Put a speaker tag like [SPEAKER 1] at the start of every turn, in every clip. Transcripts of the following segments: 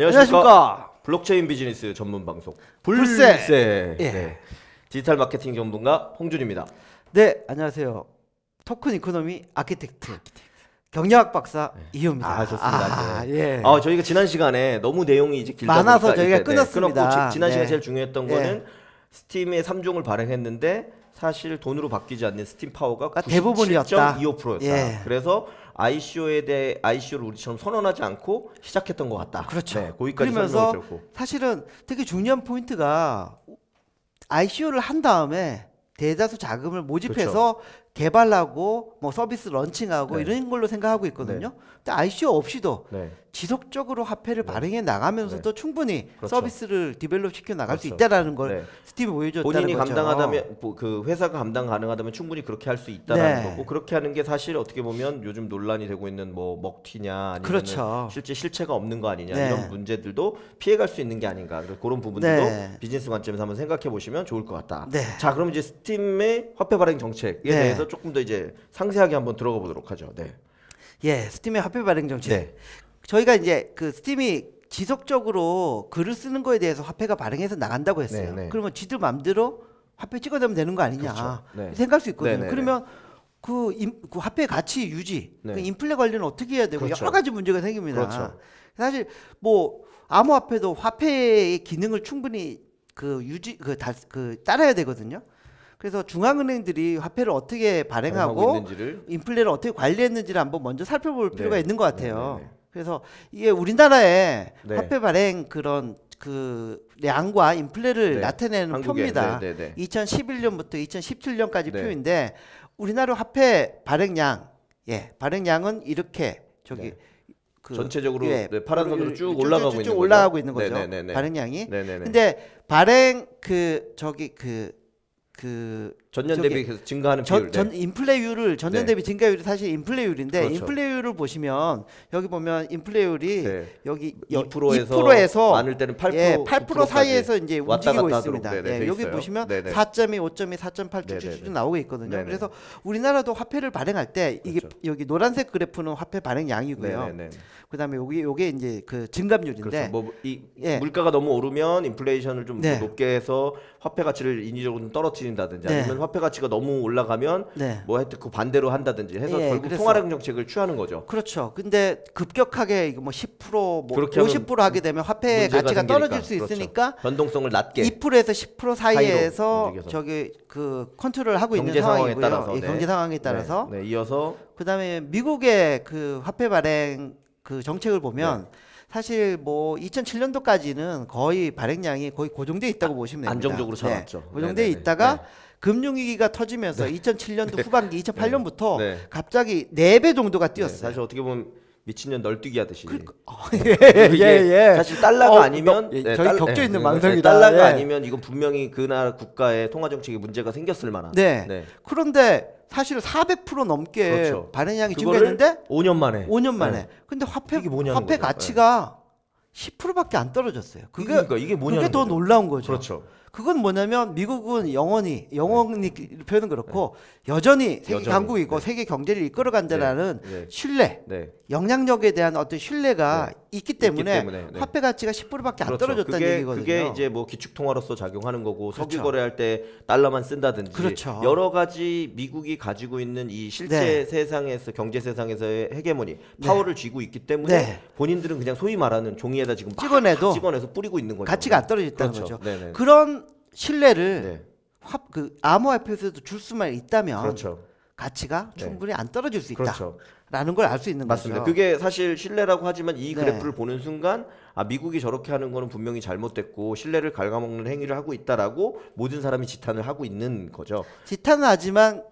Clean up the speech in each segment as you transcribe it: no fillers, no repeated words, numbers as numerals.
[SPEAKER 1] 안녕하십니까.
[SPEAKER 2] 블록체인 비즈니스 전문 방송
[SPEAKER 1] 불세.
[SPEAKER 2] 예. 네. 디지털 마케팅 전문가 홍준입니다.
[SPEAKER 1] 네, 안녕하세요. 토큰 이코노미 아키텍트 경영학 박사 이효입니다.
[SPEAKER 2] 좋습니다.
[SPEAKER 1] 예.
[SPEAKER 2] 저희가 지난 시간에 너무 내용이 이제 길다
[SPEAKER 1] 많아서
[SPEAKER 2] 보니까
[SPEAKER 1] 저희가
[SPEAKER 2] 이때,
[SPEAKER 1] 끊었습니다.
[SPEAKER 2] 끊었고 지난 시간에
[SPEAKER 1] 네.
[SPEAKER 2] 제일 중요했던 거는 스팀의 3종을 발행했는데 사실 돈으로 바뀌지 않는 스팀 파워가
[SPEAKER 1] 대부분이었다.
[SPEAKER 2] 97.25%였다.
[SPEAKER 1] 예.
[SPEAKER 2] 그래서 ICO에 대해 ICO를 우리처럼 선언하지 않고 시작했던 것 같다.
[SPEAKER 1] 그렇죠.
[SPEAKER 2] 네, 거기까지
[SPEAKER 1] 그러면서
[SPEAKER 2] 설명을 드렸고.
[SPEAKER 1] 사실은 되게 중요한 포인트가 ICO를 한 다음에 대다수 자금을 모집해서 개발하고 뭐 서비스 런칭하고
[SPEAKER 2] 네.
[SPEAKER 1] 이런 걸로 생각하고 있거든요.
[SPEAKER 2] 네.
[SPEAKER 1] 근데 ICO 없이도
[SPEAKER 2] 네.
[SPEAKER 1] 지속적으로 화폐를 발행해 나가면서도 충분히
[SPEAKER 2] 그렇죠.
[SPEAKER 1] 서비스를 디벨롭 시켜 나갈 수
[SPEAKER 2] 그렇죠.
[SPEAKER 1] 있다라는 걸
[SPEAKER 2] 네.
[SPEAKER 1] 스팀이 보여줬다는
[SPEAKER 2] 본인이
[SPEAKER 1] 거죠.
[SPEAKER 2] 감당하다면 그 회사가 감당 가능하다면 충분히 그렇게 할 수 있다라는
[SPEAKER 1] 네.
[SPEAKER 2] 거고, 그렇게 하는 게 사실 어떻게 보면 요즘 논란이 되고 있는 뭐 먹튀냐 아니면
[SPEAKER 1] 그렇죠.
[SPEAKER 2] 실제 실체가 없는 거 아니냐
[SPEAKER 1] 네.
[SPEAKER 2] 이런 문제들도 피해갈 수 있는 게 아닌가, 그런 부분들도
[SPEAKER 1] 네.
[SPEAKER 2] 비즈니스 관점에서 한번 생각해 보시면 좋을 것 같다.
[SPEAKER 1] 네.
[SPEAKER 2] 자, 그럼 이제 스팀의 화폐 발행 정책에
[SPEAKER 1] 네.
[SPEAKER 2] 대해서 조금 더 이제 상세하게 한번 들어가 보도록 하죠. 네.
[SPEAKER 1] 예, 스팀의 화폐 발행 정책.
[SPEAKER 2] 네.
[SPEAKER 1] 저희가 이제 그 스팀이 지속적으로 글을 쓰는 거에 대해서 화폐가 발행해서 나간다고 했어요.
[SPEAKER 2] 네, 네.
[SPEAKER 1] 그러면 지들 맘대로 화폐 찍어내면 되는 거 아니냐
[SPEAKER 2] 그렇죠. 네.
[SPEAKER 1] 생각할 수 있거든요.
[SPEAKER 2] 네, 네,
[SPEAKER 1] 그러면 그 화폐 가치 유지,
[SPEAKER 2] 네.
[SPEAKER 1] 그 인플레 관리는 어떻게 해야 되고
[SPEAKER 2] 그렇죠.
[SPEAKER 1] 여러 가지 문제가 생깁니다.
[SPEAKER 2] 그렇죠.
[SPEAKER 1] 사실 뭐 암호화폐도 화폐의 기능을 충분히 따라야 되거든요. 그래서 중앙은행들이 화폐를 어떻게 발행하고
[SPEAKER 2] 있는지를
[SPEAKER 1] 인플레를 어떻게 관리했는지를 한번 먼저 살펴볼 필요가 있는 것 같아요.
[SPEAKER 2] 네.
[SPEAKER 1] 그래서 이게 우리나라의
[SPEAKER 2] 네.
[SPEAKER 1] 화폐 발행 그런 그 량과 인플레를
[SPEAKER 2] 네.
[SPEAKER 1] 나타내는
[SPEAKER 2] 한국의,
[SPEAKER 1] 표입니다.
[SPEAKER 2] 네, 네, 네.
[SPEAKER 1] 2011년부터 2017년까지
[SPEAKER 2] 네.
[SPEAKER 1] 표인데 우리나라 화폐 발행량, 발행량은 이렇게
[SPEAKER 2] 네. 전체적으로 파란 선으로 쭉
[SPEAKER 1] 쭉 올라가고 있는 거죠.
[SPEAKER 2] 네네네네.
[SPEAKER 1] 발행량이.
[SPEAKER 2] 네네네.
[SPEAKER 1] 근데 발행
[SPEAKER 2] 전년 대비 계속 증가하는 비율.
[SPEAKER 1] 인플레율을 전년 대비 증가율이 사실 인플레율인데
[SPEAKER 2] 그렇죠.
[SPEAKER 1] 인플레율을 보시면 여기 보면 인플레율이 여기
[SPEAKER 2] 2%에서 많을 때는 8%,
[SPEAKER 1] 8% 사이에서 이제 움직이고 있습니다. 여기
[SPEAKER 2] 있어요.
[SPEAKER 1] 보시면
[SPEAKER 2] 네네.
[SPEAKER 1] 4.2, 5.2, 4.8 쭉쭉쭉 나오고 있거든요.
[SPEAKER 2] 네네.
[SPEAKER 1] 그래서 우리나라도 화폐를 발행할 때 이게
[SPEAKER 2] 그렇죠.
[SPEAKER 1] 여기 노란색 그래프는 화폐 발행량이고요.
[SPEAKER 2] 네네네.
[SPEAKER 1] 그다음에 요게 이제 그 증감률인데
[SPEAKER 2] 그렇죠. 물가가 너무 오르면 인플레이션을 좀 높게 해서 화폐 가치를 인위적으로 좀 떨어뜨린다든지 아니면 화폐 가치가 너무 올라가면 뭐 하여튼 그 반대로 한다든지 해서 결국 통화량 정책을 취하는 거죠.
[SPEAKER 1] 그렇죠. 근데 급격하게 이거 뭐 10% 뭐
[SPEAKER 2] 그렇게
[SPEAKER 1] 50% 하게 되면 화폐 가치가
[SPEAKER 2] 생기니까.
[SPEAKER 1] 떨어질 수 있으니까
[SPEAKER 2] 변동성을 낮게
[SPEAKER 1] 2%에서 10% 사이에서
[SPEAKER 2] 움직여서.
[SPEAKER 1] 저기 그 컨트롤을 하고 있는
[SPEAKER 2] 경제 상황에
[SPEAKER 1] 상황이고요.
[SPEAKER 2] 따라서,
[SPEAKER 1] 경제 상황에 따라서.
[SPEAKER 2] 이어서
[SPEAKER 1] 그다음에 미국의 그 화폐 발행 그 정책을 보면 사실 뭐 2007년도까지는 거의 발행량이 거의 고정돼 있다고 보시면 됩니다.
[SPEAKER 2] 안정적으로 살았죠.
[SPEAKER 1] 고정돼 있다가 금융위기가 터지면서 2007년도 후반기 2008년부터 갑자기 4배 정도가 뛰었어요.
[SPEAKER 2] 사실 어떻게 보면 미친년 널뛰기 하듯이.
[SPEAKER 1] 사실
[SPEAKER 2] 달러가 아니면
[SPEAKER 1] 저희 격조 있는 망상이다.
[SPEAKER 2] 달러가 아니면 이건 분명히 그 나라 국가의 통화 정책에 문제가 생겼을 만한.
[SPEAKER 1] 그런데 사실 400% 넘게 발행량이 증가했는데
[SPEAKER 2] 5년 만에.
[SPEAKER 1] 5년 만에. 근데 화폐
[SPEAKER 2] 거죠.
[SPEAKER 1] 가치가 10%밖에 안 떨어졌어요.
[SPEAKER 2] 그러니까 이게 뭐냐는
[SPEAKER 1] 그게 더
[SPEAKER 2] 거죠.
[SPEAKER 1] 놀라운 거죠.
[SPEAKER 2] 그렇죠.
[SPEAKER 1] 그건 뭐냐면 미국은 영원히 표현은 그렇고 여전히 세계 강국이고 세계 경제를 이끌어간다라는 신뢰, 영향력에 대한 어떤 신뢰가 있기 때문에 화폐 가치가 10%밖에 안 떨어졌다는 얘기거든요.
[SPEAKER 2] 그게 이제 뭐 기축 통화로서 작용하는 거고 석유 거래할 때 달러만 쓴다든지 여러 가지 미국이 가지고 있는 이 실제 세상에서 경제 세상에서의 헤게모니 파워를 쥐고 있기 때문에 본인들은 그냥 소위 말하는 종이에다 지금 찍어내서 뿌리고 있는 거죠.
[SPEAKER 1] 가치가 안 떨어졌다는 거죠. 그런 신뢰를 그 암호화폐에서도 줄 수만 있다면 가치가 충분히 안 떨어질 수 있다라는 걸 알 수 있는
[SPEAKER 2] 맞습니다.
[SPEAKER 1] 거죠.
[SPEAKER 2] 그게 사실 신뢰라고 하지만 이 그래프를 보는 순간 미국이 저렇게 하는 거는 분명히 잘못됐고 신뢰를 갉아먹는 행위를 하고 있다라고 모든 사람이 지탄을 하고 있는 거죠.
[SPEAKER 1] 지탄은 하지만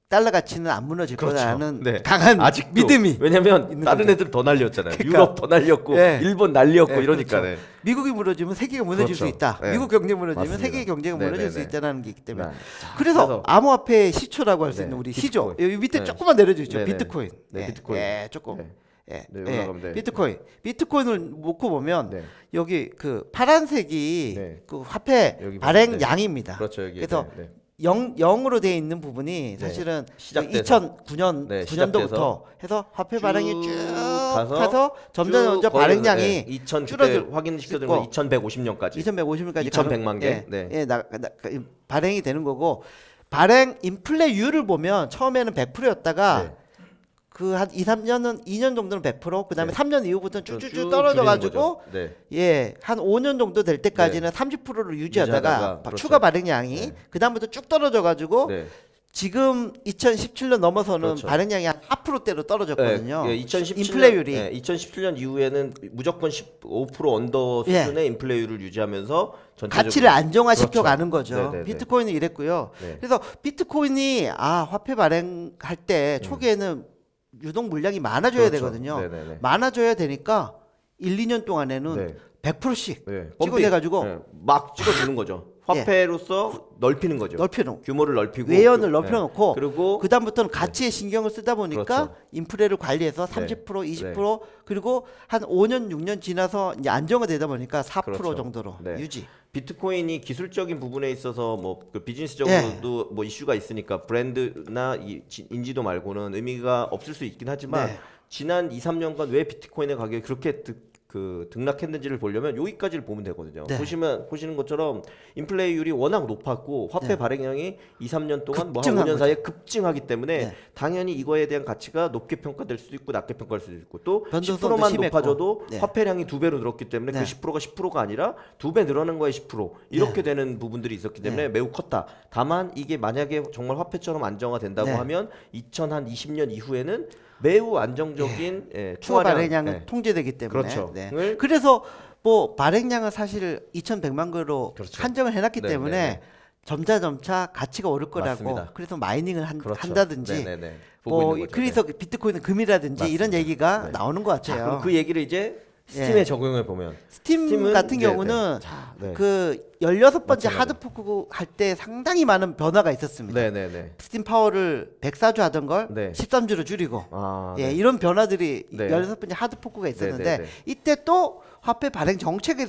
[SPEAKER 1] 달러 가치는 안 무너질 거라는 강한 믿음이.
[SPEAKER 2] 왜냐면 다른 애들 더 날렸잖아요. 유럽 더 날렸고 일본 날렸고 이러니까.
[SPEAKER 1] 미국이 무너지면 세계가 무너질 수 있다. 미국 경제 무너지면 세계 경제가 무너질 수 있다는 게 있기 때문에. 그래서 암호화폐 시초라고 할 수 있는 우리 시조. 여기 밑에 조금만 내려주시죠. 비트코인.
[SPEAKER 2] 비트코인.
[SPEAKER 1] 조금.
[SPEAKER 2] 비트코인.
[SPEAKER 1] 비트코인을 놓고 보면 여기 그 파란색이 그 화폐 발행량입니다. 그래서 0으로 되어 있는 부분이 사실은 2009년도부터 해서 화폐 발행이 쭉 가서 점점 발행량이
[SPEAKER 2] 2000 그때 확인시켜드린 건 2150년까지 2100만 개
[SPEAKER 1] 발행이 되는 거고 발행 인플레율을 보면 처음에는 100%였다가 그 한 2-3년은 2년 정도는 100%, 그다음에 3년 이후부터는 쭉쭉쭉 떨어져 가지고 한 5년 정도 될 때까지는 30%를 유지하다가 추가 발행량이 그다음부터 쭉 떨어져 가지고 지금 2017년 넘어서는 발행량이 한 4%대로 떨어졌거든요.
[SPEAKER 2] 2017년,
[SPEAKER 1] 인플레율이
[SPEAKER 2] 2017년 이후에는 무조건 15% 언더 수준의 인플레율을 유지하면서
[SPEAKER 1] 가치를 안정화시켜 가는 거죠. 비트코인은 이랬고요. 그래서 비트코인이 화폐 발행할 때 초기에는 유동 물량이 많아져야 되거든요. 많아져야 되니까 1-2년 동안에는 100%씩 찍어내가지고
[SPEAKER 2] 막 찍어주는 거죠. 화폐로서 넓히는 거죠. 규모를 넓히고
[SPEAKER 1] 외연을 넓혀놓고 그리고 그 다음부터는 가치에 신경을 쓰다 보니까 인플레를 관리해서 30% 20% 그리고 한 5년 6년 지나서 이제 안정화되다 보니까 4% 정도로 유지.
[SPEAKER 2] 비트코인이 기술적인 부분에 있어서 뭐 그 비즈니스적으로도 뭐 이슈가 있으니까 브랜드나 인지도 말고는 의미가 없을 수 있긴 하지만 지난 2-3년간 왜 비트코인의 가격이 그렇게 등락했는지를 보려면 여기까지를 보면 되거든요. 보시는 것처럼 인플레이율이 워낙 높았고 화폐 발행량이 2-3년 동안 뭐 한 5년 사이에 급증하기 때문에 당연히 이거에 대한 가치가 높게 평가될 수도 있고 낮게 평가될 수도 있고 또 10%만 높아져도 화폐량이 2배로 늘었기 때문에 그 10%가 10%가 아니라 2배 늘어난 거에 10% 이렇게 되는 부분들이 있었기 때문에 매우 컸다. 다만 이게 만약에 정말 화폐처럼 안정화된다고 하면 2020년 이후에는 매우 안정적인
[SPEAKER 1] 추가 발행량은 통제되기 때문에 그래서 뭐 발행량은 사실 2100만 개로 한정을 해놨기 때문에 점차 가치가 오를 거라고 그래서 마이닝을 한다든지 뭐 그래서 비트코인은 금이라든지 이런 얘기가 나오는 것 같아요.
[SPEAKER 2] 그럼 그 얘기를 이제 스팀에 적용해 보면
[SPEAKER 1] 스팀 같은 경우는 그 16번째 하드포크 할 때 상당히 많은 변화가 있었습니다. 스팀 파워를 104주 하던 걸 13주로 줄이고 이런 변화들이 16번째 하드포크가 있었는데 이때 또 화폐 발행 정책에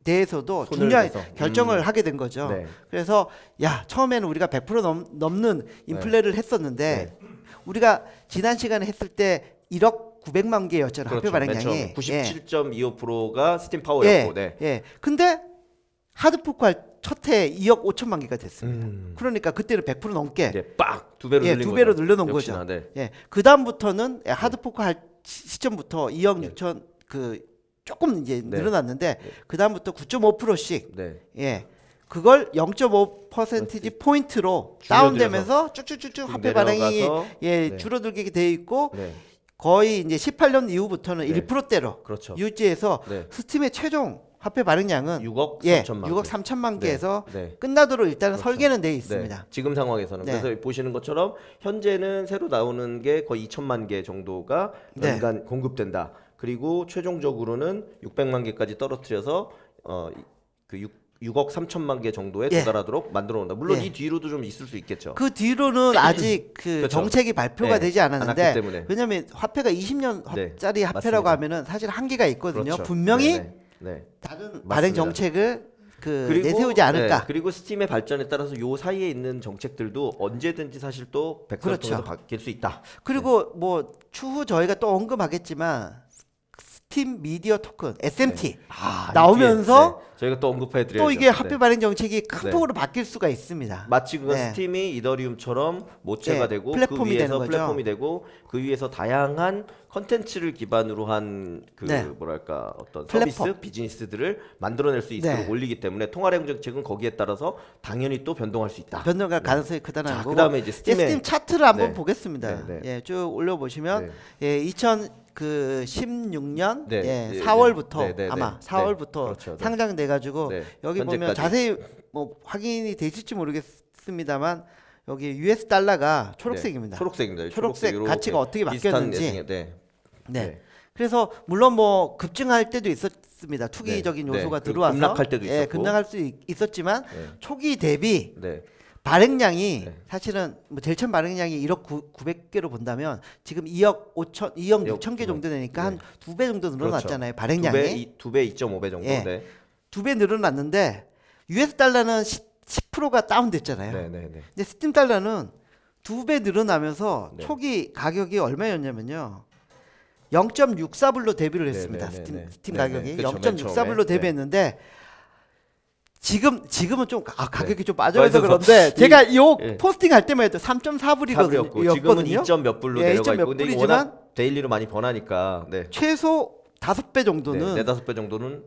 [SPEAKER 1] 대해서도 중요한 결정을 하게 된 거죠. 그래서 처음에는 우리가 100% 넘는 인플레를 했었는데 우리가 지난 시간에 했을 때 1억 900만 개였잖아요. 화폐 발행량이
[SPEAKER 2] 97.25%가 스팀 파워였고
[SPEAKER 1] 근데 하드포크 할 첫 해 2억 5천만 개가 됐습니다. 그러니까 그때는 100% 넘게
[SPEAKER 2] 빡 2배로
[SPEAKER 1] 늘려놓은 거죠. 그 다음부터는 하드포크 할 시점부터 2억 6천 조금 이제 늘어났는데 그 다음부터 9.5%씩 그걸 0.5% 포인트로 다운되면서 쭉쭉쭉쭉 화폐 발행이 줄어들게 돼 있고 거의 이제 18년 이후부터는 1%대로 유지해서 스팀의 최종 화폐 발행량은
[SPEAKER 2] 6억 3천만
[SPEAKER 1] 개에서 끝나도록 일단은 설계는 돼 있습니다.
[SPEAKER 2] 지금 상황에서는 그래서 보시는 것처럼 현재는 새로 나오는 게 거의 2천만 개 정도가 연간 공급된다. 그리고 최종적으로는 600만 개까지 떨어뜨려서 그 6억 3천만 개 정도에 도달하도록 만들어 온다. 물론 이 뒤로도 좀 있을 수 있겠죠.
[SPEAKER 1] 그 뒤로는 아직 그 정책이 발표가 되지 않았는데 왜냐하면 화폐가 20년짜리 화폐라고 하면은 사실 한계가 있거든요. 분명히 다른 발행 정책을 내세우지 않을까.
[SPEAKER 2] 그리고 스팀의 발전에 따라서 요 사이에 있는 정책들도 언제든지 사실 또 100% 통해서 바뀔 수 있다.
[SPEAKER 1] 그리고 뭐 추후 저희가 또 언급하겠지만 스팀 미디어 토큰 SMT 나오면서
[SPEAKER 2] 저희가 또 언급해드려야죠.
[SPEAKER 1] 또 이게 화폐 발행 정책이 큰 폭으로 바뀔 수가 있습니다.
[SPEAKER 2] 마치 그건 스팀이 이더리움처럼 모체가 되고
[SPEAKER 1] 플랫폼이
[SPEAKER 2] 그 위에서
[SPEAKER 1] 되는
[SPEAKER 2] 플랫폼이 되고 그 위에서 다양한 컨텐츠를 기반으로 한 그 뭐랄까 어떤 서비스 비즈니스들을 만들어낼 수 있도록 올리기 때문에 통화량 정책은 거기에 따라서 당연히 또 변동할 수 있다.
[SPEAKER 1] 변동할 가능성이 크다는 거고.
[SPEAKER 2] 그다음에 이제
[SPEAKER 1] 스팀 차트를 한번 보겠습니다. 쭉 올려보시면 2016년 4월부터 아마 4월부터 상장돼가지고 여기 현재까지. 보면 자세히 뭐 확인이 되실지 모르겠습니다만 여기 US 달러가 초록색입니다. 초록색 가치가 어떻게 바뀌었는지. 그래서 물론 뭐 급증할 때도 있었습니다. 투기적인 요소가 들어와서
[SPEAKER 2] 급락할 때도 있었고.
[SPEAKER 1] 급락할 수 있었지만 초기 대비 발행량이 사실은 뭐 제일 처음 발행량이 1억 900개로 본다면 지금 2억 6천 개 정도 되니까 한 2배 정도 늘어났잖아요. 발행량이
[SPEAKER 2] 2배 2.5배 정도.
[SPEAKER 1] 2배 늘어났는데 US 달러는 10%가 다운됐잖아요. 근데 스팀 달러는 2배 늘어나면서 초기 가격이 얼마였냐면요. 0.64불로 데뷔를 했습니다. 스팀 가격이 0.64불로 데뷔했는데 지금은 좀 가격이 좀 빠져서 그런데 제가 이 포스팅 할 때만 해도 3.4불이거든요.
[SPEAKER 2] 지금은 2점 몇 불로 내려가 있고 근데 이거 워낙 데일리로 많이 번하니까
[SPEAKER 1] 최소 5배 정도는
[SPEAKER 2] 4-5배 정도는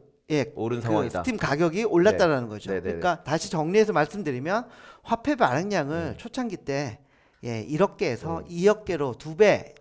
[SPEAKER 2] 오른 상황이다.
[SPEAKER 1] 스팀 가격이 올랐다라는 거죠. 그러니까 다시 정리해서 말씀드리면 화폐 발행량을 초창기 때 1억 개에서 2억 개로 2배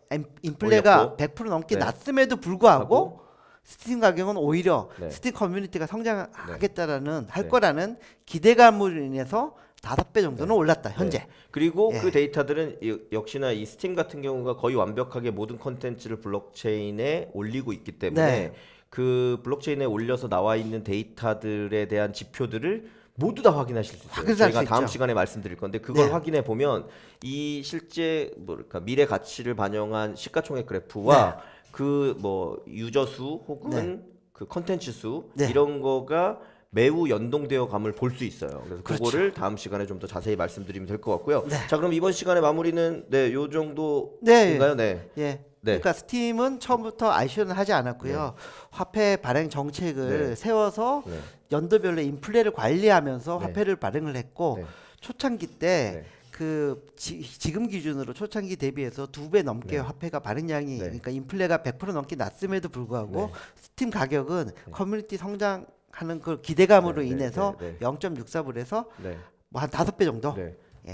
[SPEAKER 1] 인플레가 100% 넘게 났음에도 불구하고 스팀 가격은 오히려 스팀 커뮤니티가 성장하겠다라는 할 거라는 기대감으로 인해서 5배 정도는 올랐다 현재.
[SPEAKER 2] 그리고 그 데이터들은 역시나 이 스팀 같은 경우가 거의 완벽하게 모든 콘텐츠를 블록체인에 올리고 있기 때문에 그 블록체인에 올려서 나와 있는 데이터들에 대한 지표들을 모두 다 확인하실 수 있어요. 저희가 다음 시간에 말씀드릴 건데 그걸 확인해 보면 이 실제 뭐랄까 미래 가치를 반영한 시가총액 그래프와 그 뭐 유저 수 혹은 그 컨텐츠 수 이런 거가 매우 연동되어 감을 볼 수 있어요. 그래서 그거를 다음 시간에 좀 더 자세히 말씀드리면 될 것 같고요. 자, 그럼 이번 시간의 마무리는 요 정도인가요?
[SPEAKER 1] 그러니까 스팀은 처음부터 ICO는 하지 않았고요. 화폐 발행 정책을 세워서 연도별로 인플레를 관리하면서 화폐를 발행을 했고 초창기 때 그 지금 기준으로 초창기 대비해서 2배 넘게 화폐가 발행량이 그러니까 인플레가 100% 넘게 났음에도 불구하고 스팀 가격은 커뮤니티 성장하는 그 기대감으로 인해서 0.64불에서 뭐 한 5배 정도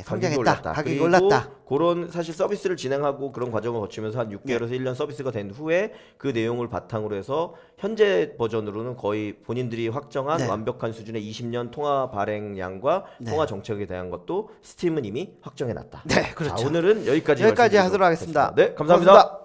[SPEAKER 1] 성장했다. 가격이 올랐다.
[SPEAKER 2] 그런 사실 서비스를 진행하고 그런 과정을 거치면서 한 6개월에서 1년 서비스가 된 후에 그 내용을 바탕으로 해서 현재 버전으로는 거의 본인들이 확정한 완벽한 수준의 20년 통화 발행량과 통화 정책에 대한 것도 스팀은 이미 확정해 놨다.
[SPEAKER 1] 그렇죠.
[SPEAKER 2] 자, 오늘은 여기까지
[SPEAKER 1] 하도록 하겠습니다.
[SPEAKER 2] 감사합니다.